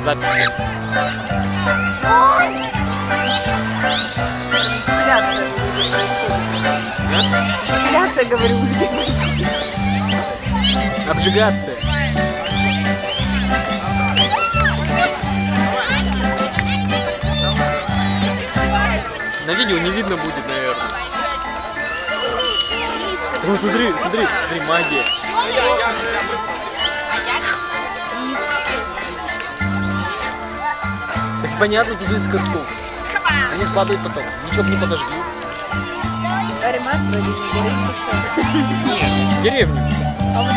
Запись нет. Депиляция, говорю, у людей происходит. Обжигация. На видео не видно будет, наверное. О, смотри, смотри, смотри, магия. Так понятно, тут из горшков. Они складывают потом. Ничего не подожгут. Аримат вроде не горит еще. Нет, в деревню. А вот